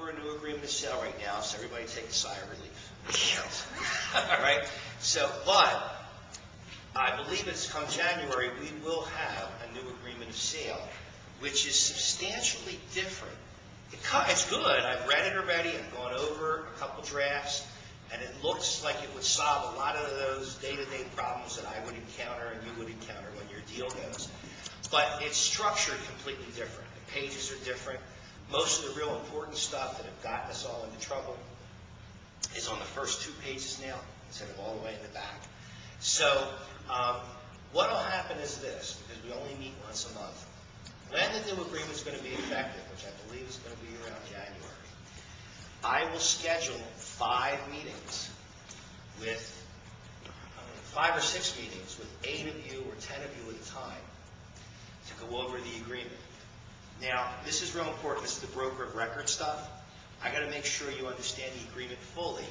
over a new agreement of sale right now, so everybody take a sigh of relief. All right? So, but I believe it's come January, we will have a new agreement of sale, which is substantially different. It's good. I've read it already. I've gone over a couple drafts, and it looks like it would solve a lot of those day-to-day problems that I would encounter and you would encounter when your deal goes. But it's structured completely different. The pages are different. Most of the real important stuff that have gotten us all into trouble is on the first 2 pages now, instead of all the way in the back. So what will happen is this, because we only meet once a month. When the new agreement is going to be effective, which I believe is going to be around January, I will schedule 5 meetings with 5 or 6 meetings with 8 of you or 10 of you at a time to go over the agreement. Now, this is real important. This is the broker of record stuff. I got to make sure you understand the agreement fully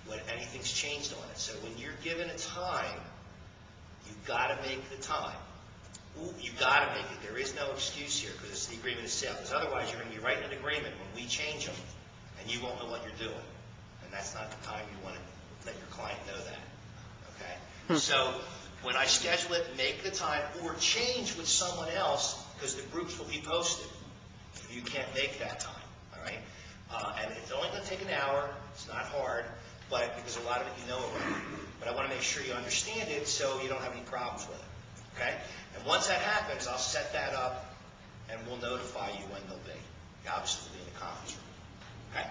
when anything's changed on it. So when you're given a time, you've got to make the time. You've got to make it. There is no excuse here because it's the agreement of sale. Because otherwise, you're going to be writing an agreement when we change them, and you won't know what you're doing. And that's not the time you want to let your client know that. Okay? So when I schedule it, make the time, or change with someone else, because the groups will be posted if you can't make that time. All right? And it's only going to take an hour. It's not hard, but because a lot of it you know already. But I want to make sure you understand it so you don't have any problems with it. Okay? And once that happens, I'll set that up, and we'll notify you when they'll be. Obviously, we'll be in the conference room. Okay?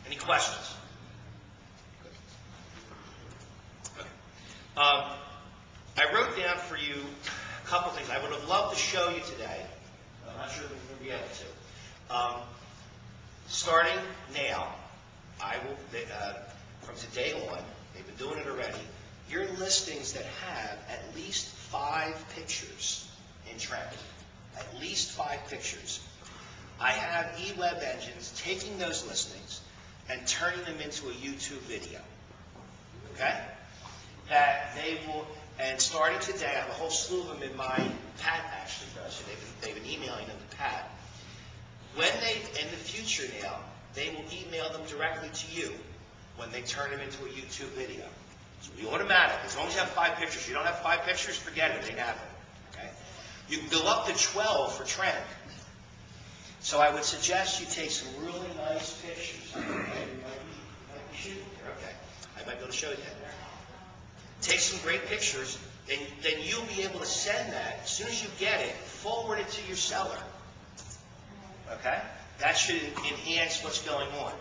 Any questions? Good. Okay. I wrote down for you a couple things. I would have loved to show you today. I'm not sure if we're going to be able to. Starting now, I will, from today on, they've been doing it already, your listings that have at least 5 pictures in trend, at least 5 pictures, I have eWeb engines taking those listings and turning them into a YouTube video. Okay? That they will, and starting today, I have a whole slew of them in my Pat actually does. So they've been emailing them to Pat. When they, in the future now, they will email them directly to you when they turn them into a YouTube video. So it'll be automatic. As long as you have 5 pictures. You don't have 5 pictures, forget it. They have it. Okay? You can go up to 12 for trend. So I would suggest you take some really nice pictures. Okay. I might be able to show you that. Take some great pictures, then you'll be able to send that, as soon as you get it, forward it to your seller. Okay? That should enhance what's going on.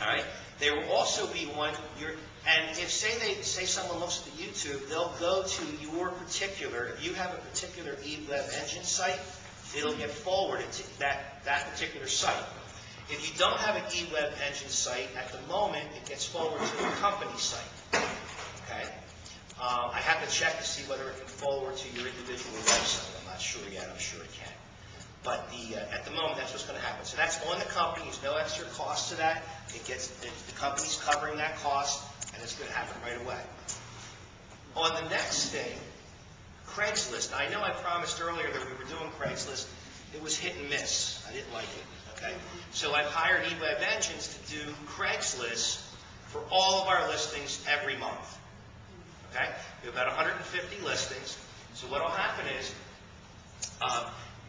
All right? There will also be one, and if say someone looks at the YouTube, they'll go to your particular, if you have a particular eWeb engine site, it'll get forwarded to that particular site. If you don't have an eWeb engine site, at the moment, it gets forwarded to the company site. Okay? I have to check to see whether it can forward to your individual website. I'm not sure yet. I'm sure it can. But at the moment, that's what's going to happen. So that's on the company. There's no extra cost to that. The company's covering that cost, and it's going to happen right away. On the next thing, Craigslist. I know I promised earlier that we were doing Craigslist. It was hit and miss. I didn't like it. Okay? So I've hired eWeb Engines to do Craigslist for all of our listings every month. Okay? We have about 150 listings. So what will happen is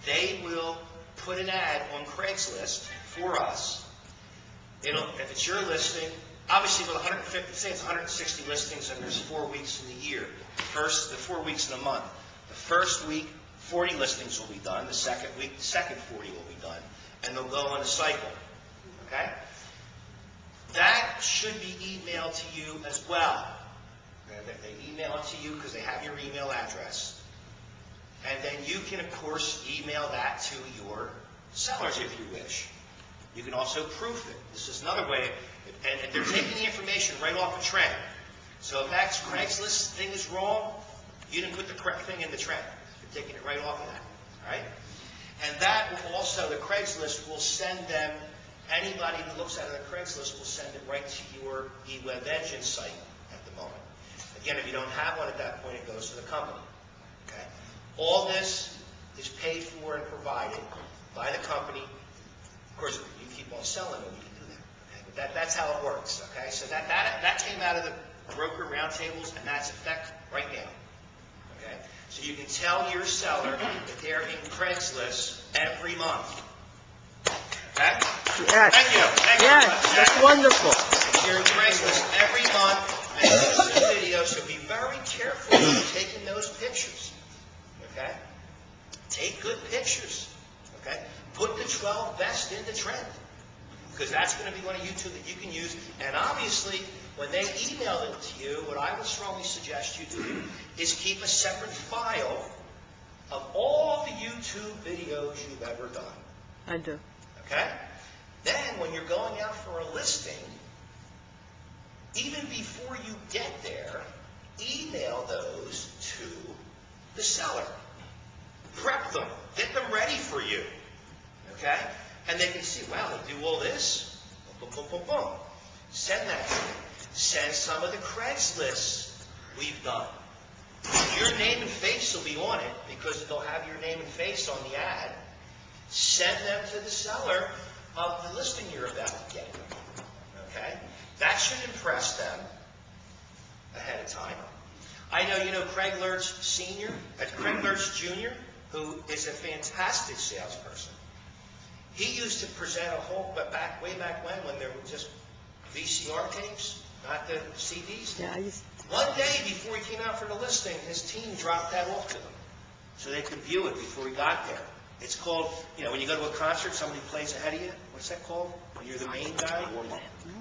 they will put an ad on Craigslist for us. If it's your listing, obviously with 150, say it's 160 listings and there's 4 weeks in the year. The 4 weeks in a month. The first week, 40 listings will be done. The second week, the second 40 will be done. And they'll go on a cycle. Okay? That should be emailed to you as well. They email it to you because they have your email address. And then you can, of course, email that to your sellers if you wish. You can also proof it. This is another way. And they're taking the information right off the trend. So if that Craigslist thing is wrong, you didn't put the correct thing in the trend. You're taking it right off of that. All right? And that will also, the Craigslist will send them, anybody who looks at the Craigslist will send it right to your eWeb Engine site at the moment. Again, if you don't have one at that point, it goes to the company. Okay? All this is paid for and provided by the company. Of course, you don't sell them, and you can do that. Okay? But that's how it works. Okay, so that came out of the broker roundtables, and that's effect right now. Okay, so you can tell your seller that they're in Craigslist every month. Okay? Yes. Thank you. Thank you. Yes, that's wonderful. You're in Craigslist every month, and post a video, so be very careful when you're taking those pictures. Okay? Take good pictures. Okay? Put the 12 best in the trend, because that's going to be one of YouTube that you can use. And obviously, when they email it to you, what I would strongly suggest you do is keep a separate file of all the YouTube videos you've ever done. I do. Okay? Then, when you're going out for a listing, even before you get there, email those to the seller. Prep them. Get them ready for you. Okay? And they can see, wow, they do all this. Boom, boom, boom, boom, boom. Send that to them. Send some of the Craigslist we've done. Your name and face will be on it because they'll have your name and face on the ad. Send them to the seller of the listing you're about to get. Okay? That should impress them ahead of time. I know you know Craig Lurch Craig Lurch Jr., who is a fantastic salesperson. He used to present a whole, but way back when there were just VCR tapes, not the CDs. Yeah, One day before he came out for the listing, his team dropped that off to them so they could view it before he got there. It's called, when you go to a concert, somebody plays ahead of you. What's that called? When you're the main guy?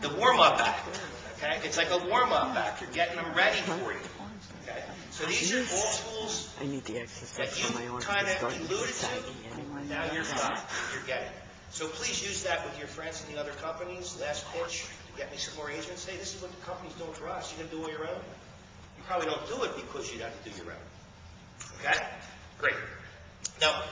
The warm-up act. Okay? It's like a warm-up act. You're getting them ready for you. Okay? So these are all tools I need the exercise that you for my arm. kind of It's starting to alluded get saggy to. anyway. Now you're getting. So please use that with your friends in the other companies. Last pitch to get me some more agents. Hey, this is what the company's doing for us. You can do it your own. You probably don't do it because you'd have to do your own. Okay? Great. Now,